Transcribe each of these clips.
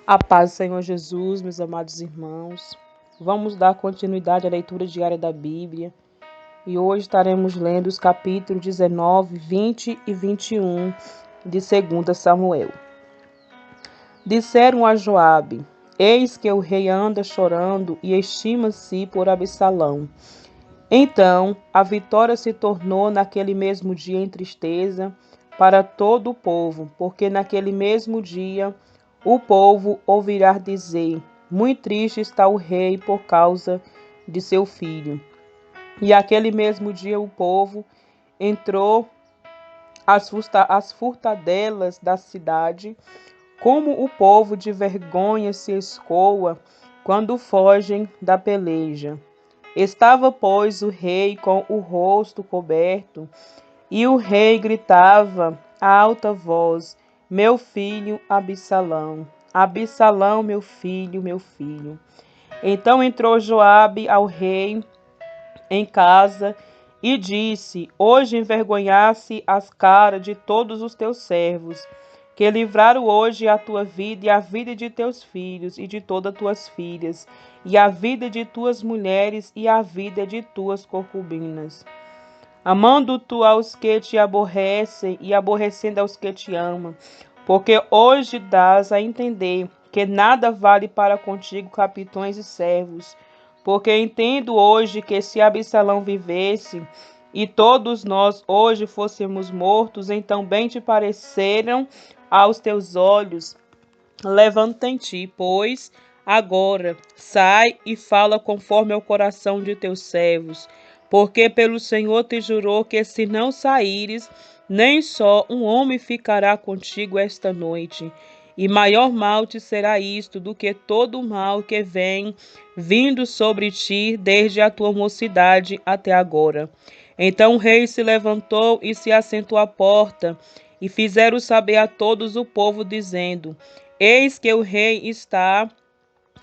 A paz do Senhor Jesus, meus amados irmãos. Vamos dar continuidade à leitura diária da Bíblia. E hoje estaremos lendo os capítulos 19, 20 e 21 de 2 Samuel. Disseram a Joabe: Eis que o rei anda chorando e estima-se por Absalão. Então a vitória se tornou naquele mesmo dia em tristeza para todo o povo, porque naquele mesmo dia o povo ouvirá dizer: muito triste está o rei por causa de seu filho. E aquele mesmo dia o povo entrou às furtadelas da cidade, como o povo de vergonha se escoa quando fogem da peleja. Estava, pois, o rei com o rosto coberto, e o rei gritava a alta voz: Meu filho Absalão, Absalão, meu filho, meu filho. Então entrou Joabe ao rei em casa e disse: Hoje envergonhasse as caras de todos os teus servos, que livraram hoje a tua vida e a vida de teus filhos e de todas tuas filhas, e a vida de tuas mulheres e a vida de tuas concubinas. Amando tu aos que te aborrecem e aborrecendo aos que te amam, porque hoje dás a entender que nada vale para contigo capitões e servos, porque entendo hoje que se Absalão vivesse e todos nós hoje fôssemos mortos, então bem te pareceram aos teus olhos. Levanta-te, pois, agora, sai e fala conforme ao coração de teus servos, porque pelo Senhor te jurou que se não saíres, nem só um homem ficará contigo esta noite. E maior mal te será isto do que todo o mal que vem vindo sobre ti desde a tua mocidade até agora. Então o rei se levantou e se assentou à porta, e fizeram saber a todos o povo, dizendo: Eis que o rei está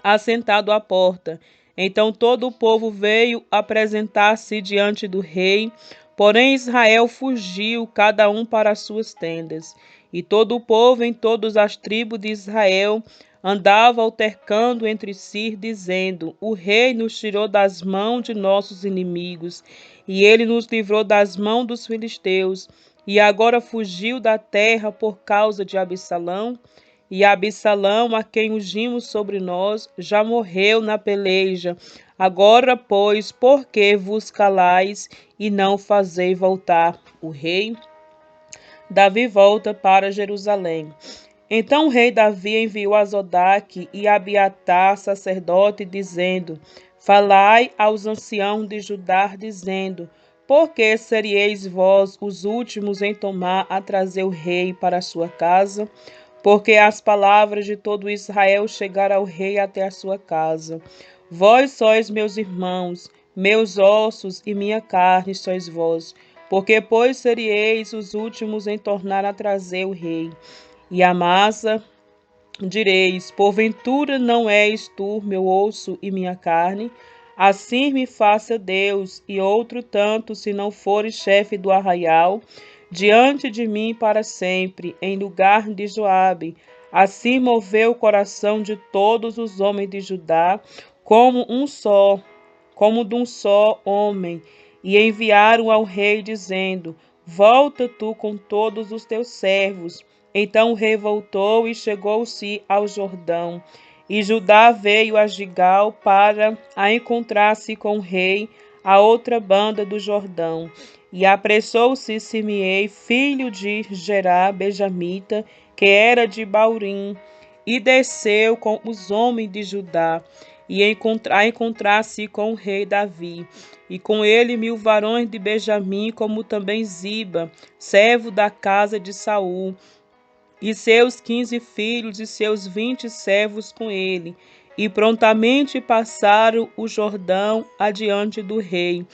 assentado à porta. Então todo o povo veio apresentar-se diante do rei, porém Israel fugiu, cada um para as suas tendas. E todo o povo em todas as tribos de Israel andava altercando entre si, dizendo: O rei nos tirou das mãos de nossos inimigos, e ele nos livrou das mãos dos filisteus, e agora fugiu da terra por causa de Absalão. E Absalão, a quem ungimos sobre nós, já morreu na peleja. Agora, pois, por que vos calais e não fazeis voltar o rei? Davi volta para Jerusalém. Então o rei Davi enviou a Zodaque e a Abiatar, sacerdote, dizendo: Falai aos anciãos de Judá, dizendo: Por que serieis vós os últimos em tomar a trazer o rei para a sua casa? Porque as palavras de todo Israel chegaram ao rei até a sua casa. Vós sois meus irmãos, meus ossos e minha carne sois vós. Porque, pois, serieis os últimos em tornar a trazer o rei. E Amasa direis: Porventura não és tu meu osso e minha carne? Assim me faça Deus, e outro tanto, se não fores chefe do arraial, diante de mim para sempre, em lugar de Joabe. Assim moveu o coração de todos os homens de Judá, como de um só homem, e enviaram ao rei, dizendo: Volta tu com todos os teus servos. Então o rei voltou e chegou-se ao Jordão. E Judá veio a Gigal para encontrar-se com o rei, a outra banda do Jordão. E apressou-se Simei, filho de Gerá, benjamita, que era de Baurim, e desceu com os homens de Judá, e encontrar-se com o rei Davi, e com ele 1000 varões de Benjamim, como também Ziba, servo da casa de Saul, e seus 15 filhos e seus 20 servos com ele, e prontamente passaram o Jordão adiante do rei,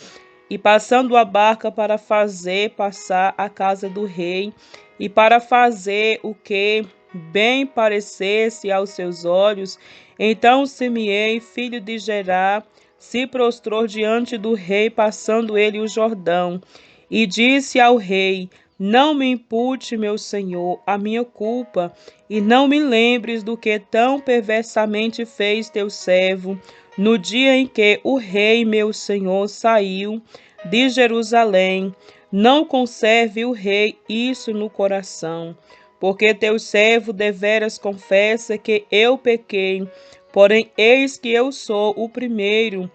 e passando a barca para fazer passar a casa do rei, e para fazer o que bem parecesse aos seus olhos, então Simei, filho de Gerá, se prostrou diante do rei, passando ele o Jordão, e disse ao rei: Não me impute, meu Senhor, a minha culpa, e não me lembres do que tão perversamente fez teu servo, no dia em que o rei, meu Senhor, saiu de Jerusalém. Não conserve o rei isso no coração, porque teu servo deveras confessa que eu pequei. Porém, eis que eu sou o primeiro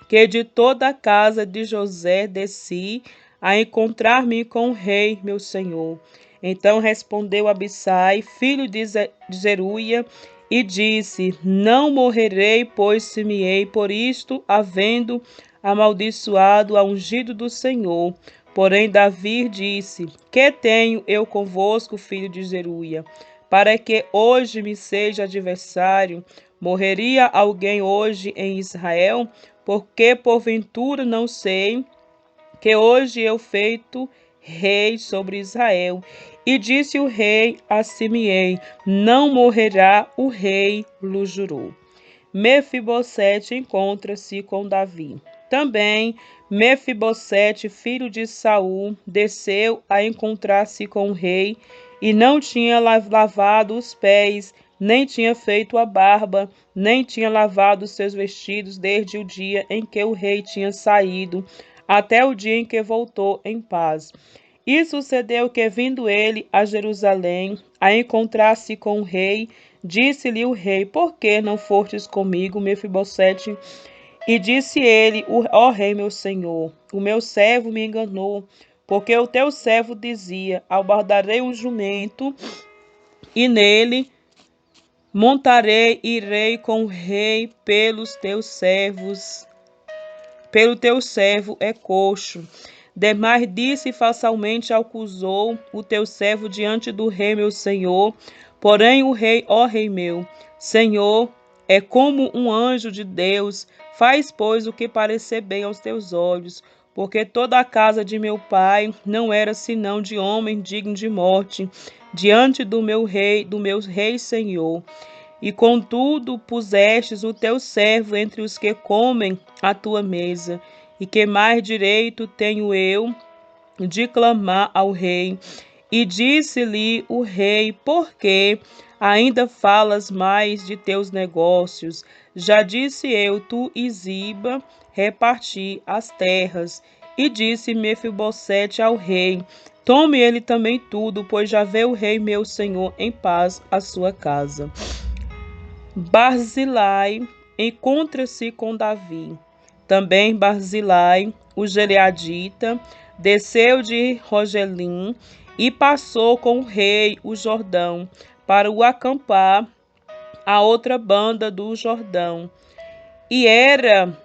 que de toda a casa de José desci a encontrar-me com o rei, meu senhor. Então respondeu Abissai, filho de Zeruia, e disse: Não morrerei, pois semeei por isto, havendo amaldiçoado a ungido do Senhor. Porém Davi disse: Que tenho eu convosco, filho de Zeruia, para que hoje me seja adversário? Morreria alguém hoje em Israel? Porque porventura não sei que hoje eu feito rei sobre Israel. E disse o rei a Simeei: Não morrerá o rei, lhe jurou. Mefibosete encontra-se com Davi. Também Mefibosete, filho de Saul, desceu a encontrar-se com o rei e não tinha lavado os pés, nem tinha feito a barba, nem tinha lavado seus vestidos desde o dia em que o rei tinha saído, até o dia em que voltou em paz. E sucedeu que, vindo ele a Jerusalém, a encontrar-se com o rei, disse-lhe o rei: Por que não fostes comigo, Mefibosete? E disse ele: Ó rei, meu senhor, o meu servo me enganou, porque o teu servo dizia: Albardarei um jumento, e nele montarei e irei com o rei pelos teus servos. Pelo teu servo é coxo. Demais disse falsamente acusou o teu servo diante do rei, meu senhor. Porém o rei, ó rei meu, senhor, é como um anjo de Deus. Faz, pois, o que parecer bem aos teus olhos, porque toda a casa de meu pai não era senão de homem digno de morte, diante do meu rei senhor. E contudo pusestes o teu servo entre os que comem a tua mesa. E que mais direito tenho eu de clamar ao rei? E disse-lhe o rei: Por que ainda falas mais de teus negócios? Já disse eu, tu e Ziba, reparti as terras. E disse Mefibosete ao rei: Tome ele também tudo, pois já vê o rei meu senhor em paz a sua casa. Barzilai encontra-se com Davi. Também Barzilai, o gileadita, desceu de Rogelim e passou com o rei o Jordão para o acampar a outra banda do Jordão. E era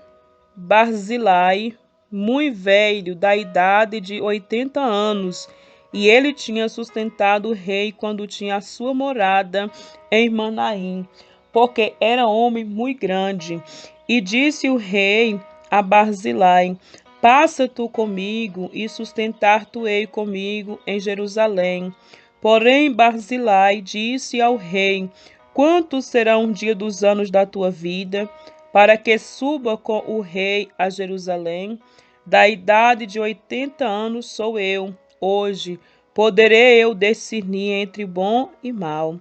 Barzilai muito velho, da idade de 80 anos, e ele tinha sustentado o rei quando tinha a sua morada em Manaim, porque era homem muito grande. E disse o rei a Barzilai: Passa tu comigo e sustentar-te-ei comigo em Jerusalém. Porém Barzilai disse ao rei: Quanto será um dia dos anos da tua vida, para que suba com o rei a Jerusalém? Da idade de 80 anos sou eu, hoje. Poderei eu discernir entre bom e mal?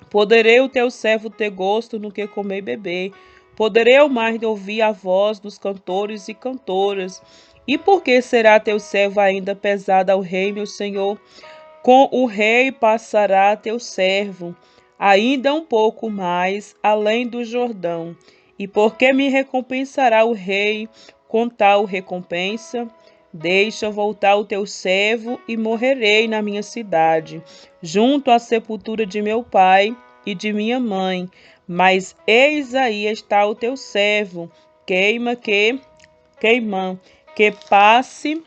Poderei o teu servo ter gosto no que comer e beber? Poderei eu mais ouvir a voz dos cantores e cantoras? E por que será teu servo ainda pesado ao rei, meu senhor? Com o rei passará teu servo, ainda um pouco mais, além do Jordão. E por que me recompensará o rei com tal recompensa? Deixa voltar o teu servo e morrerei na minha cidade, junto à sepultura de meu pai e de minha mãe. Mas eis aí está o teu servo, queima, que passe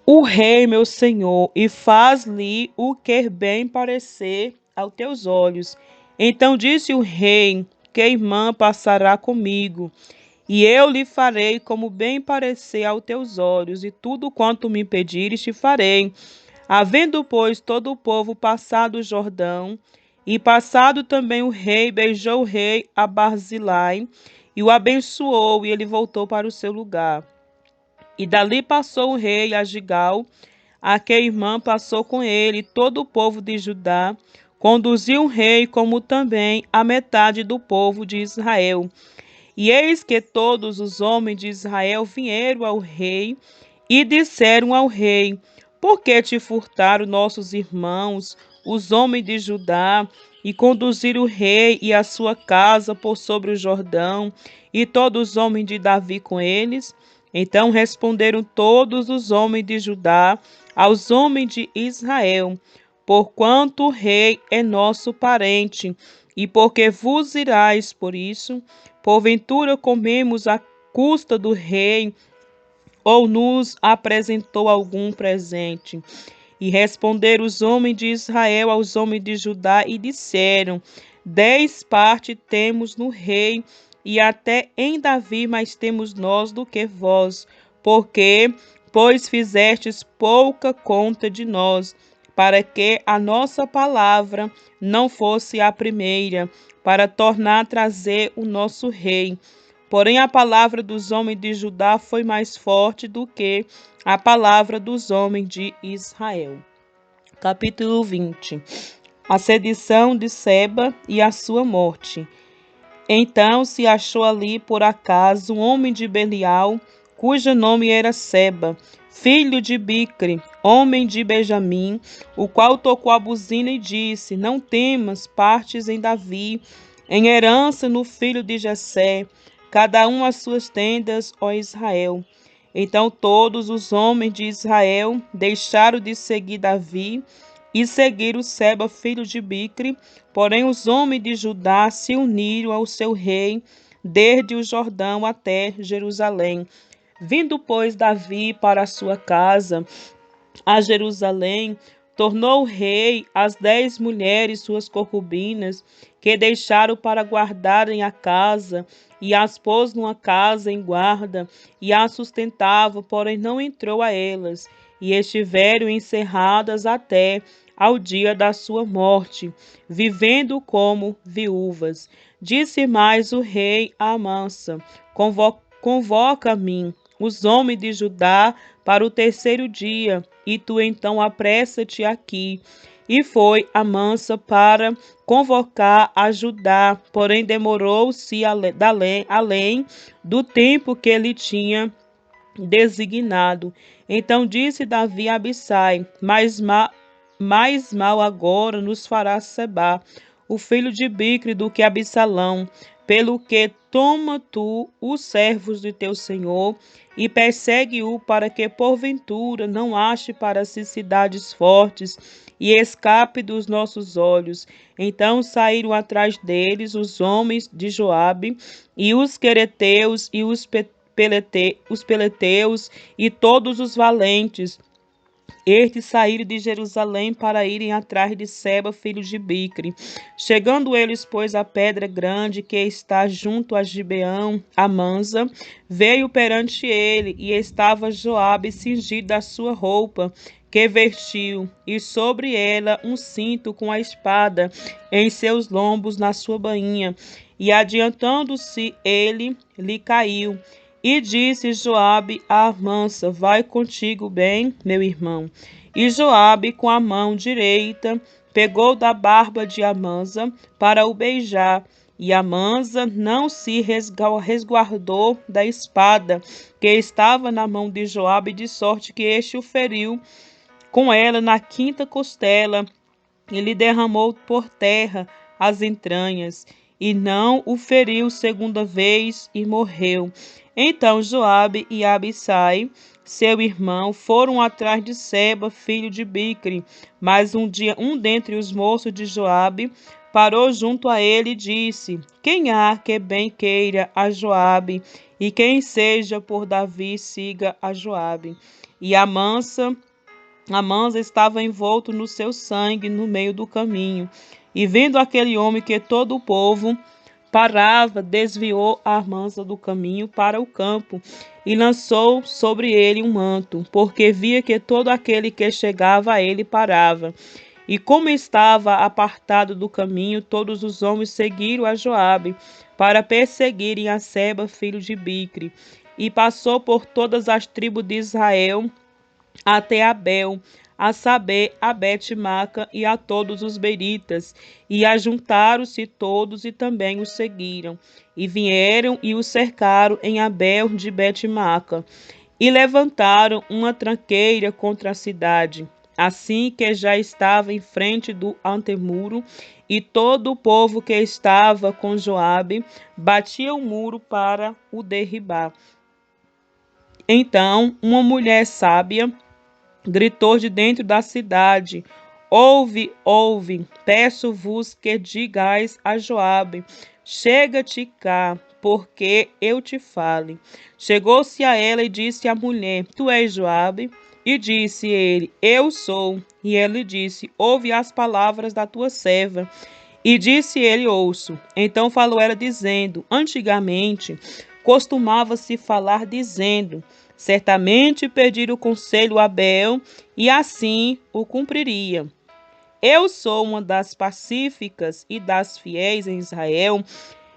o rei, meu senhor, e faz-lhe o que bem parecer aos teus olhos. Então disse o rei: Que irmã passará comigo, e eu lhe farei como bem parecer aos teus olhos, e tudo quanto me pedires te farei. Havendo, pois, todo o povo passado o Jordão, e passado também o rei, beijou o rei a Barzilai, e o abençoou, e ele voltou para o seu lugar. E dali passou o rei a Gigal, a Queimã passou com ele todo o povo de Judá, conduziu o rei como também a metade do povo de Israel. E eis que todos os homens de Israel vieram ao rei e disseram ao rei: Por que te furtaram nossos irmãos, os homens de Judá, e conduziram o rei e a sua casa por sobre o Jordão, e todos os homens de Davi com eles? Então responderam todos os homens de Judá aos homens de Israel: Porquanto o rei é nosso parente, e porque vos irais por isso, porventura comemos à custa do rei, ou nos apresentou algum presente? E responderam os homens de Israel aos homens de Judá e disseram: 10 partes temos no rei, e até em Davi mais temos nós do que vós, porque, pois fizestes pouca conta de nós, para que a nossa palavra não fosse a primeira, para tornar a trazer o nosso rei. Porém, a palavra dos homens de Judá foi mais forte do que a palavra dos homens de Israel. Capítulo 20. A sedição de Seba e a sua morte. Então se achou ali por acaso um homem de Belial, cujo nome era Seba, filho de Bicre, homem de Benjamim, o qual tocou a buzina e disse: Não temas, partes em Davi, em herança no filho de Jessé, cada um as suas tendas, ó Israel. Então todos os homens de Israel deixaram de seguir Davi e seguiram Seba, filho de Bicre. Porém os homens de Judá se uniram ao seu rei desde o Jordão até Jerusalém. Vindo, pois, Davi para a sua casa a Jerusalém, tornou o rei as 10 mulheres suas concubinas, que deixaram para guardarem a casa, e as pôs numa casa em guarda, e as sustentava, porém não entrou a elas, e estiveram encerradas até ao dia da sua morte, vivendo como viúvas. Disse mais o rei a Amasa: Convoca-me os homens de Judá para o terceiro dia, e tu então apressa-te aqui. E foi Amasa para convocar a Judá, porém demorou-se além do tempo que ele tinha designado. Então disse Davi a Abissai: mais mal agora nos fará Seba, o filho de Bicre, do que Absalão, pelo que toma tu os servos de teu senhor e persegue-o, para que porventura não ache para si cidades fortes e escape dos nossos olhos. Então saíram atrás deles os homens de Joabe e os quereteus e os peleteus e todos os valentes. Estes saíram de Jerusalém para irem atrás de Seba, filho de Bicre. Chegando eles, pois, à pedra grande que está junto a Gibeão, Amasa, veio perante ele, e estava Joabe cingido da sua roupa, que vestiu, e sobre ela um cinto com a espada em seus lombos na sua bainha. E adiantando-se ele, lhe caiu. E disse Joabe a Amasa: Vai contigo bem, meu irmão. E Joabe, com a mão direita, pegou da barba de Amasa para o beijar. E Amasa não se resguardou da espada que estava na mão de Joabe, de sorte que este o feriu com ela na quinta costela, e lhe derramou por terra as entranhas, e não o feriu segunda vez, e morreu. Então Joabe e Abissai, seu irmão, foram atrás de Seba, filho de Bicre. Mas um dia um dentre os moços de Joabe parou junto a ele e disse: Quem há que bem queira a Joabe, e quem seja por Davi siga a Joabe. E Amasa estava envolto no seu sangue no meio do caminho. E vendo aquele homem que todo o povo parava, desviou a Amasa do caminho para o campo e lançou sobre ele um manto, porque via que todo aquele que chegava a ele parava. E como estava apartado do caminho, todos os homens seguiram a Joabe para perseguirem a Seba, filho de Bicre. e passou por todas as tribos de Israel até Abel, a saber, a Bet-Maca e a todos os beritas, e ajuntaram-se todos e também os seguiram, e vieram e o cercaram em Abel de Bet-Maca, e levantaram uma tranqueira contra a cidade, assim que já estava em frente do antemuro, e todo o povo que estava com Joabe batia o muro para o derribar. Então uma mulher sábia gritou de dentro da cidade: Ouve, ouve, peço-vos que digais a Joabe: chega-te cá, porque eu te fale. Chegou-se a ela e disse à mulher: Tu és Joabe? E disse ele: Eu sou. E ela lhe disse: Ouve as palavras da tua serva. E disse ele: Ouço. Então falou ela dizendo: Antigamente costumava-se falar dizendo: Certamente pedir o conselho a Abel, e assim o cumpriria. Eu sou uma das pacíficas e das fiéis em Israel,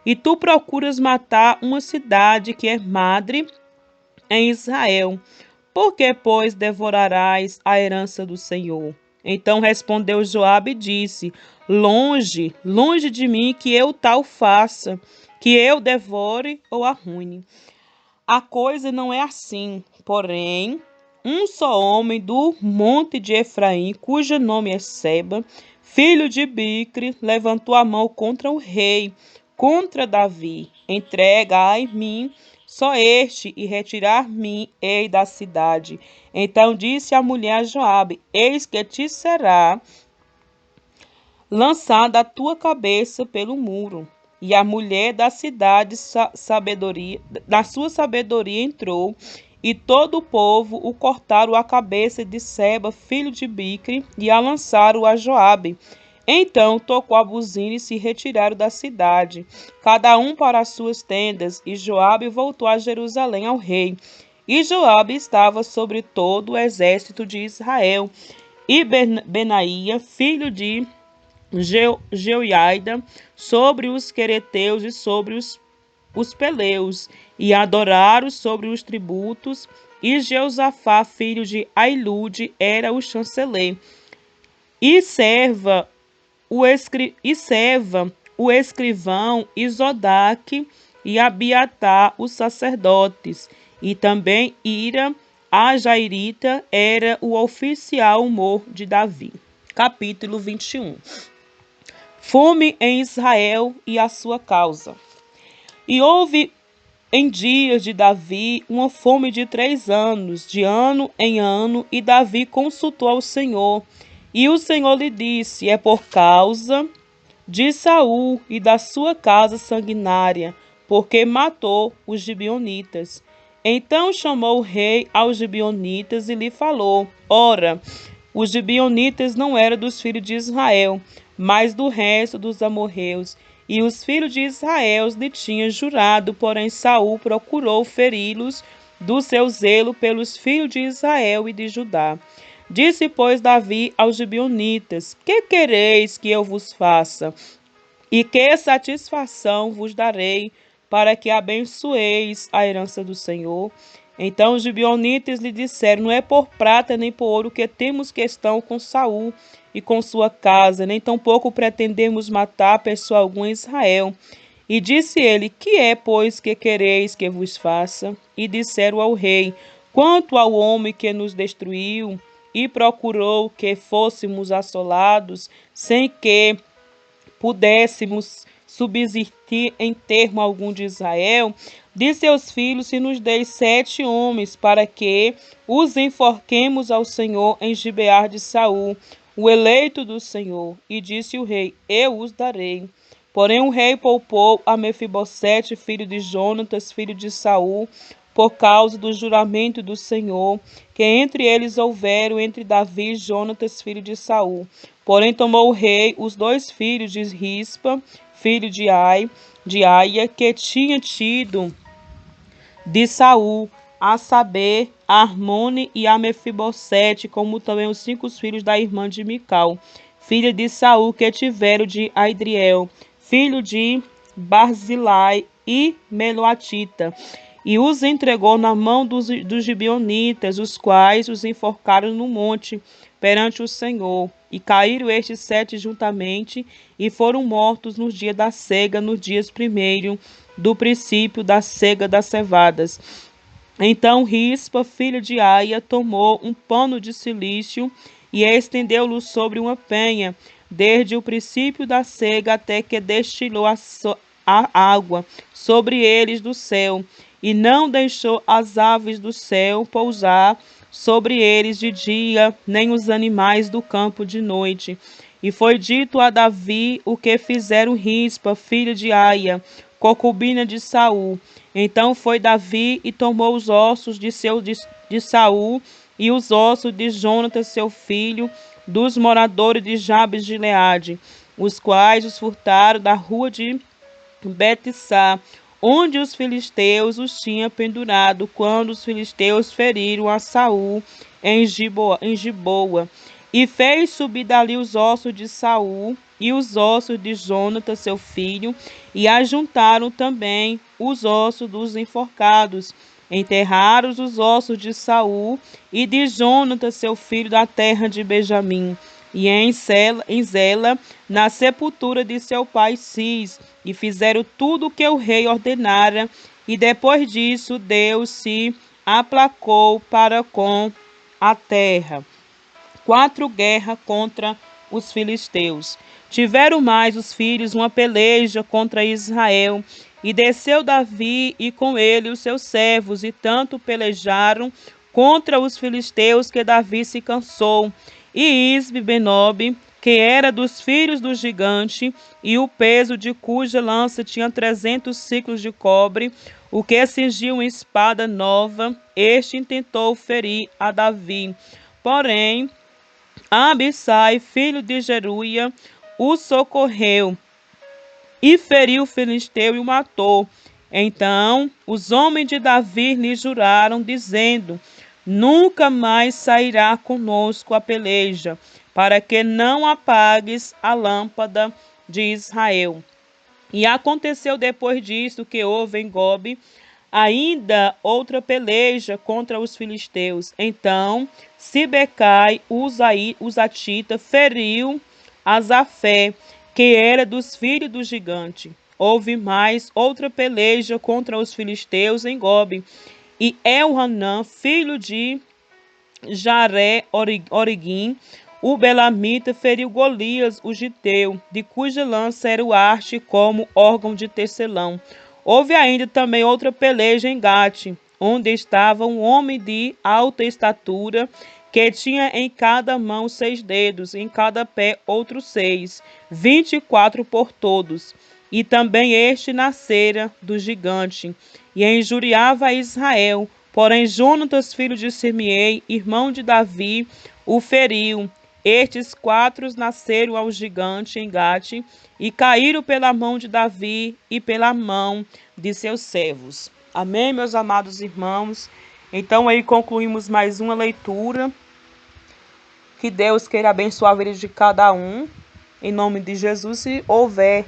e tu procuras matar uma cidade que é madre em Israel. Por que, pois, devorarás a herança do Senhor? Então respondeu Joabe e disse: Longe, longe de mim que eu tal faça, que eu devore ou arruine. A coisa não é assim, porém, um só homem do monte de Efraim, cujo nome é Seba, filho de Bicre, levantou a mão contra o rei, contra Davi. Entrega a mim só este e retirar-me-ei da cidade. Então disse a mulher a Joabe: Eis que te será lançada a tua cabeça pelo muro. E a mulher da cidade, da sua sabedoria, entrou, e todo o povo o cortaram a cabeça de Seba, filho de Bicre, e a lançaram a Joabe. Então tocou a buzina e se retiraram da cidade, cada um para as suas tendas, e Joabe voltou a Jerusalém ao rei. E Joabe estava sobre todo o exército de Israel, e Benaía, filho de Jeoiada, sobre os quereteus e sobre os peleus, e adoraram sobre os tributos, e Jeosafá, filho de Ailude, era o chanceler, e Seva, o escrivão, e Zodaque, e Abiatar, os sacerdotes, e também Ira, a Jairita, era o oficial mor de Davi. Capítulo 21. Fome em Israel e a sua causa. E houve em dias de Davi uma fome de 3 anos, de ano em ano, e Davi consultou ao Senhor. E o Senhor lhe disse: É por causa de Saul e da sua casa sanguinária, porque matou os gibeonitas. Então chamou o rei aos gibeonitas e lhe falou: Ora, os gibeonitas não eram dos filhos de Israel, mas do resto dos amorreus. E os filhos de Israel lhe tinham jurado, porém Saul procurou feri-los do seu zelo pelos filhos de Israel e de Judá. Disse, pois, Davi aos gibeonitas: Que quereis que eu vos faça? E que satisfação vos darei, para que abençoeis a herança do Senhor? Então os gibeonitas lhe disseram: Não é por prata nem por ouro que temos questão com Saul e com sua casa, nem tampouco pretendemos matar pessoa alguma em Israel. E disse ele: Que é, pois, que quereis que vos faça? E disseram ao rei: Quanto ao homem que nos destruiu e procurou que fôssemos assolados, sem que pudéssemos subsistir em termo algum de Israel, de seus filhos, se nos deis 7 homens, para que os enforquemos ao Senhor em Gibear de Saul, o eleito do Senhor. E disse o rei: Eu os darei. Porém o rei poupou a Mefibosete, filho de Jonatas, filho de Saul, por causa do juramento do Senhor, que entre eles houveram entre Davi e Jonatas, filho de Saul. Porém tomou o rei os 2 filhos de Rispa, filho de Aia, que tinha tido de Saul, a saber, a Armone e a Mefibosete, como também os 5 filhos da irmã de Mical, filha de Saul, que tiveram de Adriel, filho de Barzilai e Meloatita. e os entregou na mão dos gibeonitas, os quais os enforcaram no monte perante o Senhor. E caíram estes 7 juntamente, e foram mortos nos dias da cega, nos dias primeiro do princípio da cega das cevadas. Então Rispa, filha de Aia, tomou um pano de cilício e estendeu-lo sobre uma penha, desde o princípio da cega até que destilou a água sobre eles do céu, e não deixou as aves do céu pousar sobre eles de dia, nem os animais do campo de noite. E foi dito a Davi o que fizeram Rispa, filha de Aia, concubina de Saul. Então foi Davi e tomou os ossos de Saul e os ossos de Jonatas, seu filho, dos moradores de Jabes de Gileade, os quais os furtaram da rua de Betissá, onde os filisteus os tinham pendurado, quando os filisteus feriram a Saul em Giboa. E fez subir dali os ossos de Saul e os ossos de Jonatas, seu filho, e ajuntaram também os ossos dos enforcados. Enterraram os ossos de Saul e de Jonatas, seu filho, da terra de Benjamim, e em Zela, na sepultura de seu pai Cis, e fizeram tudo o que o rei ordenara, e depois disso Deus se aplacou para com a terra. 4 guerras contra os filisteus. Tiveram mais os filhos uma peleja contra Israel, e desceu Davi e com ele os seus servos, e tanto pelejaram contra os filisteus que Davi se cansou. E Isbi-Benob, que era dos filhos do gigante, e o peso de cuja lança tinha 300 siclos de cobre, o que cingiu uma espada nova, este intentou ferir a Davi. Porém, Abissai, filho de Zeruia, o socorreu e feriu o filisteu e o matou. Então os homens de Davi lhe juraram, dizendo: nunca mais sairá conosco a peleja, para que não apagues a lâmpada de Israel. E aconteceu depois disso que houve em Gobe ainda outra peleja contra os filisteus. Então Sibecai, os atita, feriu Asafé, que era dos filhos do gigante. Houve mais outra peleja contra os filisteus em Gobe, e Elhanã, filho de Jaré-Origuim, o belamita, feriu Golias, o giteu, de cuja lança era o haste como órgão de tecelão. Houve ainda também outra peleja em Gate, onde estava um homem de alta estatura, que tinha em cada mão 6 dedos, em cada pé outros 6, 24 por todos. E também este nascera do gigante, e injuriava a Israel. Porém Jonatas, filho de Simei, irmão de Davi, o feriu. Estes 4 nasceram ao gigante em Gate, e caíram pela mão de Davi e pela mão de seus servos. Amém, meus amados irmãos? Então aí concluímos mais uma leitura. Que Deus queira abençoar a vida de cada um. Em nome de Jesus, se houver,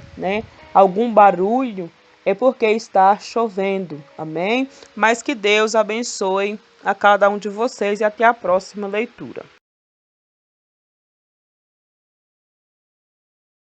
algum barulho, é porque está chovendo. Amém? Mas que Deus abençoe a cada um de vocês e até a próxima leitura.